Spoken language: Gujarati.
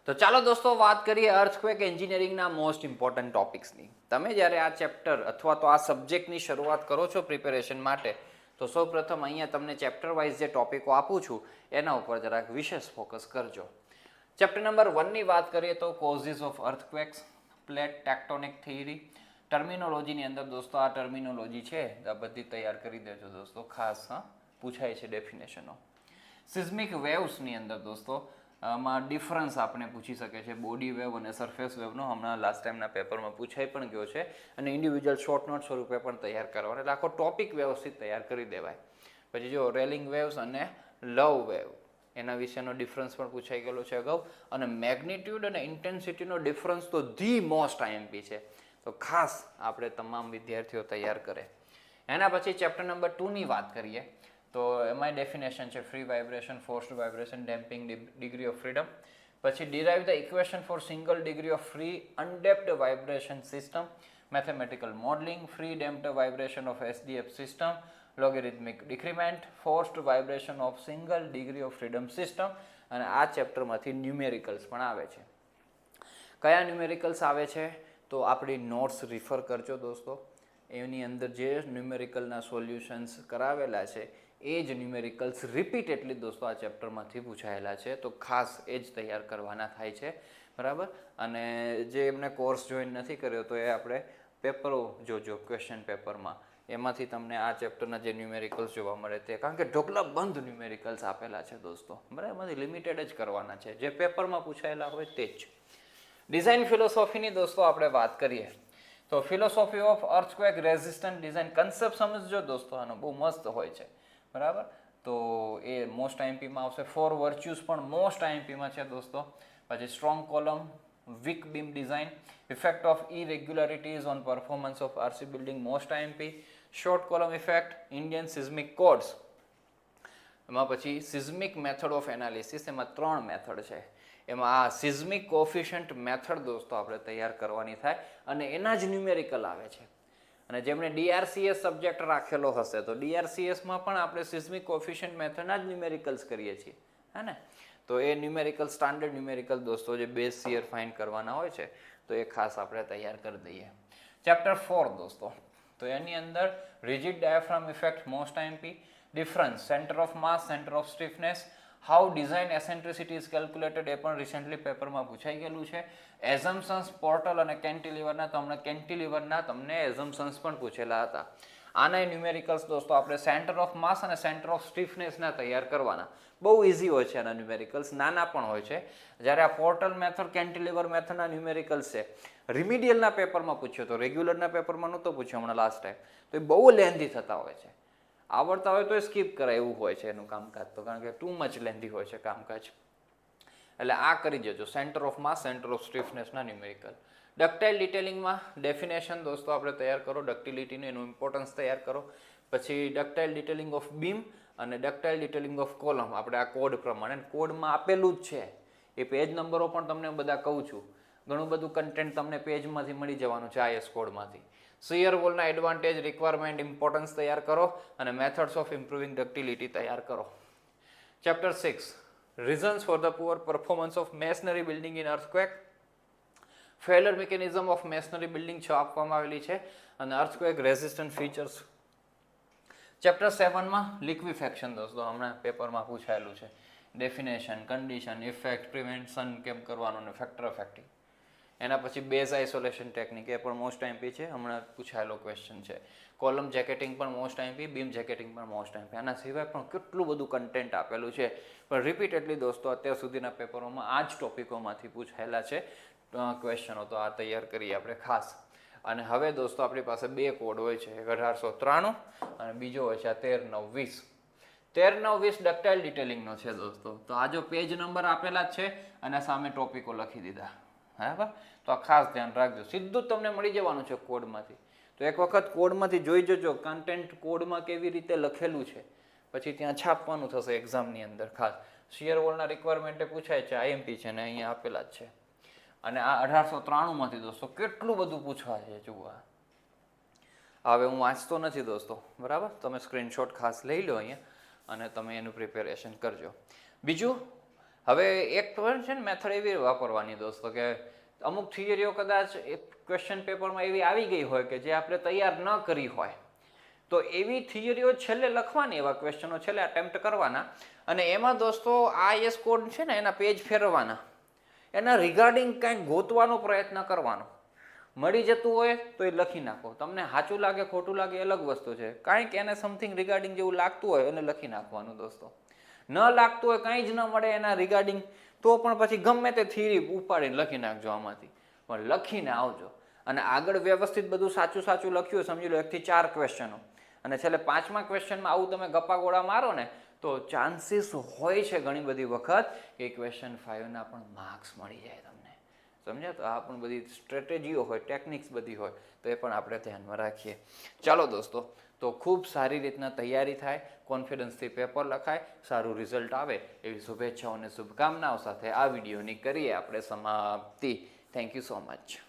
તો ચાલો દોસ્તો વાત કરીએ અર્થક્વેક એન્જિનિયરિંગના મોસ્ટ ઇમ્પોર્ટન્ટ ટોપિક્સની. તમે જ્યારે આ ચેપ્ટર અથવા તો આ સબ્જેક્ટની શરૂઆત કરો છો પ્રિપેરેશન માટે, તો સૌપ્રથમ અહીંયા તમને ચેપ્ટર વાઇઝ જે ટોપિકો આપું છું એના ઉપર જરાક વિશેષ ફોકસ કરજો. ચેપ્ટર નંબર 1ની વાત કરીએ તો causes of earthquakes, plate tectonic theory. ટર્મિનોલોજીની અંદર દોસ્તો આ ટર્મિનોલોજી છે આ બધી તૈયાર કરી દેજો દોસ્તો, ખાસ પૂછાય છે ડેફિનેશનો. સિઝમિક વેવ્સની અંદર દોસ્તો આમાં ડિફરન્સ આપણે પૂછી શકે છે, બોડી વેવ અને સરફેસ વેવનો હમણાં લાસ્ટ ટાઈમના પેપરમાં પૂછાઈ પણ ગયો છે અને ઇન્ડિવિજ્યુઅલ શોર્ટ નોટ સ્વરૂપે પણ તૈયાર કરવાનો, એટલે આખો ટોપિક વ્યવસ્થિત તૈયાર કરી દેવાય. પછી જો રેલિંગ વેવ્સ અને લવ વેવ એના વિશેનો ડિફરન્સ પણ પૂછાઈ ગયેલો છે અગાઉ, અને મેગ્નિટ્યુડ અને ઇન્ટેન્સિટીનો ડિફરન્સ તો ધી મોસ્ટ આઈએમપી છે, તો ખાસ આપણે તમામ વિદ્યાર્થીઓ તૈયાર કરે. એના પછી ચેપ્ટર નંબર 2ની વાત કરીએ તો એમાં ડેફિનેશન છે free vibration, forced vibration, damping, degree of freedom. પછી derive the equation for single degree of free undamped vibration system, mathematical modelling, free damped vibration of SDF system, logarithmic decrement, forced vibration of single degree of freedom system. અને આ ચેપ્ટરમાંથી ન્યુમેરિકલ્સ પણ આવે છે. કયા ન્યુમેરિકલ્સ આવે છે તો આપણી નોટ્સ રિફર કરજો દોસ્તો, એની અંદર જે ન્યુમેરિકલના સોલ્યુશન્સ કરાવેલા છે એ જ ન્યુમેરિકલ્સ રિપીટેડલી દોસ્તો આ ચેપ્ટરમાંથી પૂછાયેલા છે, તો ખાસ એ જ તૈયાર કરવાના થાય છે, બરાબર. અને જે એમને કોર્સ જોઈન નથી કર્યો તો એ આપણે પેપરો જોજો, ક્વેશ્ચન પેપરમાં એમાંથી તમને આ ચેપ્ટરના જે ન્યુમેરિકલ્સ જોવા મળે તે, કારણ કે ઢોકલાબંધ ન્યુમેરિકલ્સ આપેલા છે દોસ્તો, બરાબર, એમાંથી લિમિટેડ જ કરવાના છે, જે પેપરમાં પૂછાયેલા હોય તે જ. ડિઝાઇન ફિલોસોફીની દોસ્તો આપણે વાત કરીએ તો philosophy of earthquake resistant design concept સમજજો દોસ્તો, આનો બહુ મસ્ત હોય છે, બરાબર. તો એ મોસ્ટ આઈએમપીમાં આવશે. 4 વર્ચ્યુઝ પણ મોસ્ટ આઈએમપીમાં છે દોસ્તો. પછી strong column, weak beam design, effect of irregularities on performance of RC building, most IMP. Short column effect, Indian seismic codes. એમાં પછી સિઝમિક મેથડ ઓફ એનાલિસિસ, એમાં 3 મેથડ છે. એમાં આ સિઝમિક કોફિશિયન્ટ મેથડ દોસ્તો આપણે તૈયાર કરવાની થાય અને એના જ ન્યુમેરિકલ આવે છે. અને જેમણે ડીઆરસીએસ સબ્જેક્ટ રાખેલો હશે તો ડીઆરસીએસમાં પણ આપણે સિઝમિક કોફિશિયન્ટ મેથડના જ ન્યુમેરિકલ્સ કરીએ છીએ, હે ને. તો એ ન્યુમેરિકલ સ્ટાન્ડર્ડ ન્યુમેરિકલ દોસ્તો જે બેઝ શિયર ફાઇન્ડ કરવાના હોય છે તો એ ખાસ આપણે તૈયાર કરી દઈએ. ચેપ્ટર 4 દોસ્તો, તો એની અંદર rigid diaphragm effect, most IMP. Difference, centre of mass, centre of stiffness, how design eccentricity is calculated, એ પણ રિસેન્ટલી પેપરમાં પૂછાઈ ગયેલું છે. એઝમ્પશન્સ, પોર્ટલ અને કેન્ટિલીવરના, તો હમણાં કેન્ટિલીવરના તમને એઝમ્પશન્સ પણ પૂછેલા હતા. આના ન્યુમેરિકલ્સ દોસ્તો આપણે સેન્ટર ઓફ માસ અને સેન્ટર ઓફ સ્ટીફનેસના તૈયાર કરવાના. બહુ ઇઝી હોય છે આના ન્યુમેરિકલ્સ, નાના પણ હોય છે. જ્યારે આ પોર્ટલ મેથડ, કેન્ટિલીવર મેથડના ન્યુમેરિકલ્સ છે, રિમિડિયલના પેપરમાં પૂછ્યો તો, રેગ્યુલરના પેપરમાં નહોતો પૂછ્યો હમણાં લાસ્ટ ટાઈમ, તો એ બહુ લેન્ધી થતા હોય છે. આવડતા હોય તો એ સ્કીપ કરાય એવું હોય છે એનું કામકાજ, તો કારણ કે ટુ મચ લેન્ધી હોય છે કામકાજ. એટલે આ કરી જજો, centre of mass, centre of સ્ટીફનેસના ન્યુમેરિકલ. ડક્ટાઇલ ડિટેલિંગમાં ડેફિનેશન દોસ્તો આપણે તૈયાર કરો, ડક્ટિલિટીનું એનું ઇમ્પોર્ટન્સ તૈયાર કરો. પછી ડક્ટાઇલ ડિટેલિંગ ઓફ બીમ અને ડક્ટાઇલ ડિટેલિંગ ઓફ કોલમ, આપણે આ કોડ પ્રમાણે, કોડમાં આપેલું જ છે, એ પેજ નંબરો પણ તમને બધા કહું છું, ઘણું બધું કન્ટેન્ટ તમને પેજમાંથી મળી જવાનું છે આઈએસ કોડમાંથી. શિયર વોલના એડવાન્ટેજ, રિક્વાયરમેન્ટ, ઇમ્પોર્ટન્સ તૈયાર કરો અને મેથડ્સ ઓફ ઇમ્પ્રુવિંગ ડક્ટિલિટી તૈયાર કરો. Chapter 6, reasons for the poor performance of masonry building in earthquake, failure mechanism of masonry building 6 આપવામાં આવેલી છે, અને અર્થક્વેક રેઝિસ્ટન્ટ ફીચર્સ. ચેપ્ટર 7માં લિક્વિફેક્શન દોસ્તો, હમણાં પેપરમાં પૂછાયેલું છે. ડેફિનેશન, કન્ડિશન, ઇફેક્ટ, પ્રિવેન્શન કેમ કરવાનું અને ફેક્ટર ઇફેક્ટિવ. એના પછી બેઝ આઇસોલેશન ટેકનિક, એ પણ મોસ્ટ આઈએમપી છે, હમણાં પૂછાયેલો ક્વેશ્ચન છે. કોલમ જેકેટિંગ પણ મોસ્ટ આઈએમપી, બીમ જેકેટિંગ પણ મોસ્ટ આઈએમપી. આના સિવાય પણ કેટલું બધું કન્ટેન્ટ આપેલું છે, પણ રિપીટેડલી દોસ્તો અત્યાર સુધીના પેપરોમાં આ જ ટોપિકોમાંથી પૂછાયેલા છે ક્વેશ્ચનો, તો આ તૈયાર કરીએ આપણે ખાસ. અને હવે દોસ્તો આપણી પાસે 2 કોડ હોય છે, એક 1893 અને બીજો હોય છે આ 13/9/20. 13/9/20 ડક્ટાઇલ ડિટેલિંગનો છે દોસ્તો, તો આ જો પેજ નંબર આપેલા જ છે અને સામે ટોપિકો લખી દીધા, બરાબર. તો આ ખાસ ધ્યાન રાખજો, સીધું જ તમને મળી જવાનું છે કોડમાંથી. તો એક વખત કોડમાંથી જોઈ જજો કન્ટેન્ટ કોડમાં કેવી રીતે લખેલું છે, પછી ત્યાં છાપવાનું થશે એક્ઝામની અંદર ખાસ. શિયર વોલના રિક્વાયરમેન્ટે પૂછાય છે, આઈએમપી છે ને અહીંયા આપેલા જ છે. અને આ 1893માંથી દોસ્તો કેટલું બધું પૂછવા છે જુઓ. હવે હું વાંચતો નથી દોસ્તો, બરાબર, તમે સ્ક્રીનશોટ ખાસ લઈ લો અહીંયા અને તમે એનું પ્રિપેરેશન કરજો. બીજું, હવે એક છે ને મેથડ એવી વાપરવાની દોસ્તો કે અમુક થિયરીઓ કદાચ ક્વેશ્ચન પેપરમાં એવી આવી ગઈ હોય કે જે આપણે તૈયાર ન કરી હોય, તો એવી થિયરીઓ છેલ્લે લખવાની, એવા ક્વેશ્ચનો છેલ્લે અટેમ્પ્ટ કરવાના, અને એમાં દોસ્તો IS કોડ છે ને એના પેજ ફેરવવાના, એના રિગાર્ડિંગ કંઈક ગોતવાનો પ્રયત્ન કરવાનો. મળી જતું હોય તો એ લખી નાખો. તમને સાચું લાગે ખોટું લાગે અલગ વસ્તુ છે, કાંઈક એને સમથિંગ રિગાર્ડિંગ જેવું લાગતું હોય એને લખી નાખવાનું દોસ્તો. ન લાગતું હોય, કંઈ જ ન મળે એના રિગાર્ડિંગ, તો પણ પછી ગમે તે થિયરી ઉપાડીને લખી નાખજો આમાંથી, પણ લખીને આવજો. અને આગળ વ્યવસ્થિત બધું સાચું સાચું લખ્યું, સમજી લો 1 થી 4 ક્વેશ્ચનો, અને છેલ્લે 5મા ક્વેશ્ચનમાં આવું તમે ગપ્પાગોળા મારો ને તો ચાન્સીસ હોય છે ઘણી બધી વખત કે ક્વેશ્ચન 5ના પણ માર્ક્સ મળી જાય તમને. સમજ્યા? તો આ પણ બધી સ્ટ્રેટેજીઓ હોય, ટેકનિક્સ બધી હોય, તો એ પણ આપણે ધ્યાનમાં રાખીએ. ચાલો દોસ્તો, તો ખૂબ સારી રીતના તૈયારી થાય, કોન્ફિડન્સથી પેપર લખાય, સારું રિઝલ્ટ આવે એવી શુભેચ્છાઓ અને શુભકામનાઓ સાથે આ વિડીયોની કરીએ આપણે સમાપ્તિ. Thank you so much.